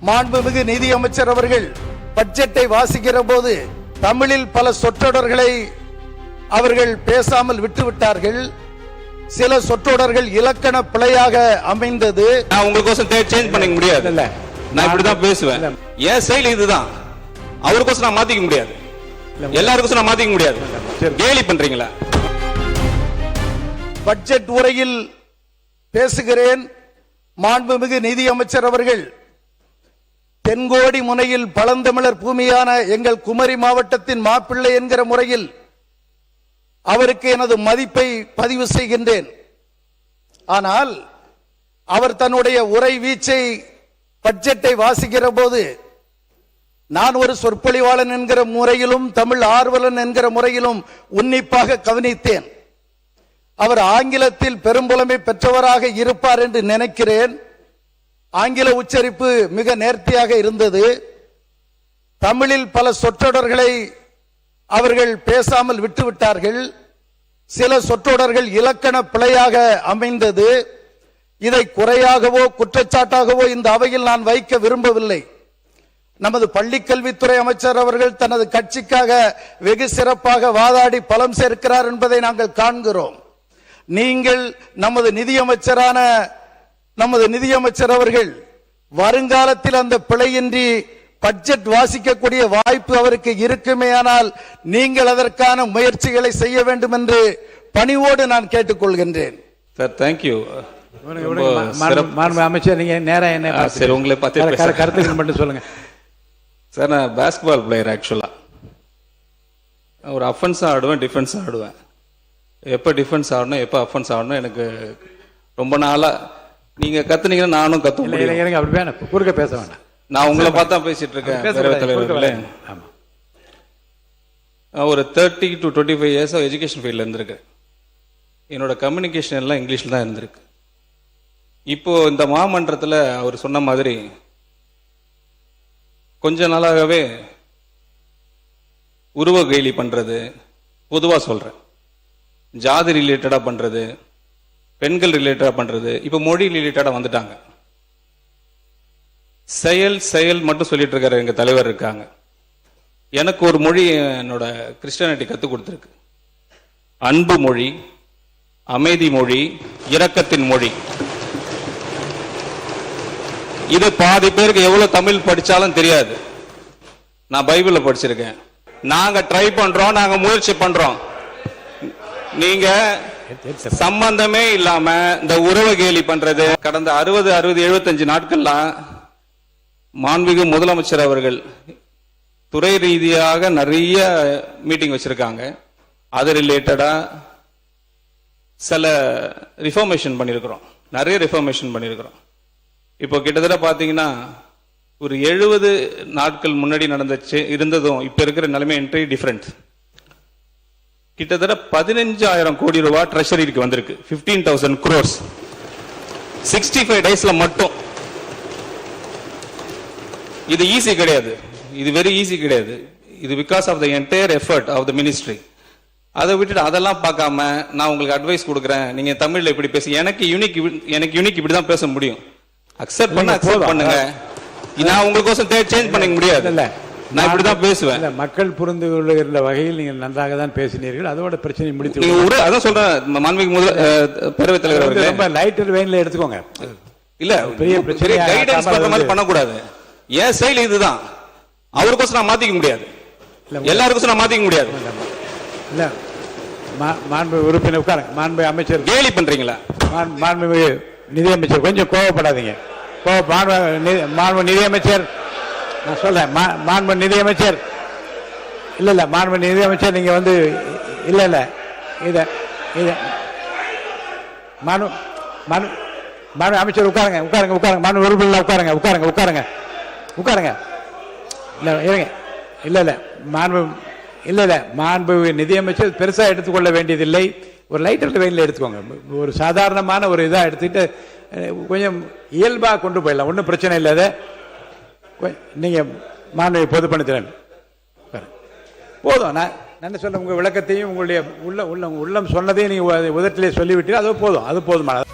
மாண்புமிகு நிதியமைச்சர் அவர்கள் பட்ஜெட்டை வாசிக்கிற போது தமிழில் பல சொற்றொடர்களை அவர்கள் பேசாமல் விட்டுவிட்டார்கள். சில சொற்றொடர்கள் இலக்கண பிழையாக அமைந்தது. நான் உங்களுக்கோசம் சேஞ்ச் பண்ண முடியாது. நான் இப்படிதான் பேசுவேன். என் செயல் இதுதான். அவருக்கோசம் நான் மாத்திக்க முடியாது. எல்லாருக்கும் நான் மாத்திக்க முடியாது. கேலி பண்றீங்களா? பட்ஜெட் உரையில் பேசுகிறேன். மாண்புமிகு நிதியமைச்சர் அவர்கள் தென்கோடி முனையில் பழந்தமிழர் பூமியான எங்கள் குமரி மாவட்டத்தின் மாப்பிள்ளை என்கிற முறையில் அவருக்கு எனது மதிப்பை பதிவு செய்கின்றேன். ஆனால் அவர் தன்னுடைய உரை வீச்சை பட்ஜெட்டை வாசிக்கிற போது நான் ஒரு சொற்பொழிவாளன் என்கிற முறையிலும் தமிழ் ஆர்வலன் என்கிற முறையிலும் உன்னிப்பாக கவனித்தேன். அவர் ஆங்கிலத்தில் பெரும்புலமை பெற்றவராக இருப்பார் என்று நினைக்கிறேன். ஆங்கில உச்சரிப்பு மிக நேர்த்தியாக இருந்தது. தமிழில் பல சொற்றொடர்களை அவர்கள் பேசாமல் விட்டுவிட்டார்கள். சில சொற்றொடர்கள் இலக்கண பிழையாக அமைந்தது. இதை குறையாகவோ குற்றச்சாட்டாகவோ இந்த அவையில் நான் வைக்க விரும்பவில்லை. நமது பள்ளிக்கல்வித்துறை அமைச்சர் அவர்கள் தனது கட்சிக்காக வெகு சிறப்பாக வாதாடி பலம் சேர்க்கிறார் என்பதை நாங்கள் காண்கிறோம். நீங்கள் நமது நிதியமைச்சர் அவர்கள் வருங்காலத்தில் அந்த பிழையின்றி பட்ஜெட் வாசிக்கக்கூடிய வாய்ப்பு அவருக்கு இருக்குமேயானால் நீங்கள் அதற்கான முயற்சிகளை செய்ய வேண்டும் என்று பணிவோடு நான் கேட்டுக்கொள்கின்றேன். Sir, thank you. அமைச்சர், நீங்க நேரா என்ன சரி, உங்களை பத்தி கருத்துக்கள் மட்டும் சொல்லுங்க சார். நான் பாஸ்கெட்பால் பிளேயர். ஆக்சுவலா ஒரு அஃபென்ஸா ஆடுவேன், டிஃபென்ஸா ஆடுவேன். எப்போ டிஃபென்ஸ் ஆடணும், எப்போ அஃபென்ஸ் ஆடணும் எனக்கு ரொம்ப நாளா நீங்க கத்துனீங்கன்னா நானும் கத்துவேன். அப்படி வேணாம், குறுக்க பேச வேண்டாம். நான் உங்களை பார்த்தா பேசிட்டு இருக்கேன். ஒரு 30 to 25 இயர்ஸ் எஜுகேஷன் ஃபீல்ட்ல இருந்திருக்கு. என்னோட கம்யூனிகேஷன் எல்லாம் இங்கிலீஷ்ல தான் இருந்திருக்கு. இப்போ இந்த மாமன்றத்தில் அவர் சொன்ன மாதிரி கொஞ்ச நாளாகவே உருவ கேலி பண்றது, பொதுவா சொல்றேன், ஜாதி ரிலேட்டடா பண்றது, பெண்கள் ரிலேட்டடா பண்றது, இப்ப மொழி ரிலேட்டடா வந்துட்டாங்க. செயல் மட்டும் சொல்லிட்டு இருக்காரு. எங்க தலைவர் இருக்காங்க. எனக்கு ஒரு மொழி என்னோட கிறிஸ்டியானிட்டி கத்து கொடுத்துருக்கு. அன்பு மொழி, அமைதி மொழி, இரக்கத்தின் மொழி. இது பாதி பேருக்கு எவ்வளவு தமிழ் படிச்சாலும் தெரியாது. நான் பைபிள்ல படிச்சிருக்கேன். நாங்க ட்ரை பண்றோம், நாங்க முயற்சி பண்றோம். நீங்க சம்பந்தமே இல்லாம இந்த உறவு கேலி பண்றது. கடந்த 60, 75 நாட்கள்லாம் மாண்புமிகு முதலமைச்சர் அவர்கள் துறை ரீதியாக நிறைய மீட்டிங் வச்சிருக்காங்க. அது ரிலேட்டடா சில ரிஃபார்மேஷன் பண்ணிருக்கிறோம், நிறைய ரிஃபார்மேஷன் பண்ணிருக்கிறோம். இப்போ கிட்டத்தட்ட பாத்தீங்கன்னா ஒரு 70 நாட்கள் முன்னாடி இருந்ததும் இப்ப இருக்கிற நிலைமை என்ட்ரி டிஃபரெண்ட். கிட்டத்தட்ட 15,000 கோடி ரூபாய் ட்ரெஷரிக்கு வந்திருக்கு. 15,000 crores 65 டேஸ்ல மட்டும். இது ஈஸி கிடையாது, இது வெரி ஈஸி கிடையாது. இது because of the entire effort of the ministry. அதை விட்டுட்டு அதெல்லாம் பார்க்காம நான் உங்களுக்கு அட்வைஸ் கொடுக்குறேன், நீங்க தமிழ்ல இப்படி பேசி எனக்கு யூனிக் இப்படிதான் பேச முடியும். அக்செப்ட் பண்ணுங்க. நான் உங்களுக்கோசம் சேஞ்ச் பண்ண முடியாது. நான் இப்படிதான் பேசுவேன். மக்கள் புரிந்து கொள்ளுகிற வகையில் நீங்கள் நன்றாக தான் பேசினீர்கள். அதோட பிரச்சனை முடித்து அதான் சொல்றேன். மாண்புமிகு பேரவைத் தலைவர் அவர்களே, ரொம்ப லைட்டர் வெயின்ல எடுத்துக்கோங்க. இல்ல, பெரிய கைடன்ஸ் பண்ற மாதிரி பண்ணக்கூடாது. என் செயல் இதுதான். அவருக்கோசம் நான் மாத்திக்க முடியாது. எல்லாருக்கும் நான் மாத்திக்க முடியாது. இல்ல, மாண்பு உறுப்பினர் உட்காருங்க. மாண்பு அமைச்சர் கேலி பண்றீங்களா? மாண்பு நிதியமைச்சர் கொஞ்சம் கோவப்படாதீங்க. மாண்பு நிதியமைச்சர், நான் சொல்றேன், மாண்பு நிதியமைச்சர், இல்ல மாண்பு நிதியமைச்சர், நீங்க வந்து இல்ல இத மாண்பு அமைச்சர் உட்காருங்க. மாண்பு உறுப்பினர் உட்காருங்க. இல்ல இருங்க. இல்ல மாண்பு நிதியமைச்சர் பெருசா எடுத்துக்கொள்ள வேண்டியதில்லை. ஒரு லைட்டர் வெயின்ல எடுத்துக்கோங்க. ஒரு சாதாரணமான ஒரு இதா எடுத்துட்டு கொஞ்சம் இயல்பா கொண்டு போயிடலாம். ஒன்றும் பிரச்சனை இல்லாத. நீங்க மாண்பு பொதுப்பணித்திறன் போதும். நான் சொல்ல உங்க விளக்கத்தையும் உங்களுடைய உள்ளம் சொன்னதையும் நீங்க உதட்டிலே சொல்லிவிட்டீர்கள். அது போதும், அது போதுமானது.